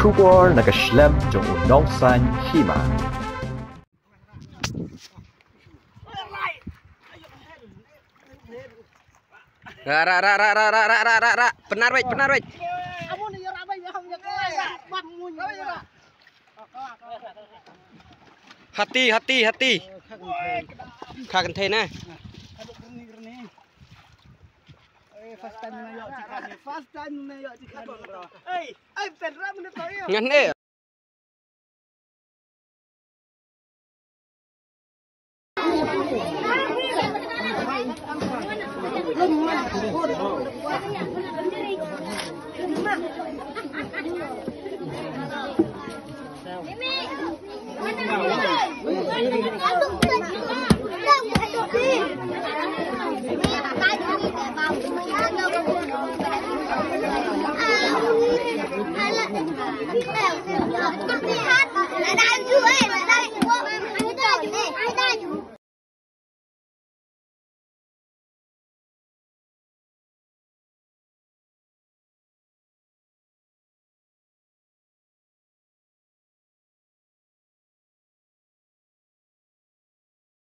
出国那个 Schlemm 中农山戏嘛。Benar weh. Hati. Kagen teh nah. First time na yo cikat. Ay, pedra mo na tayo. Ngan eh. Lihat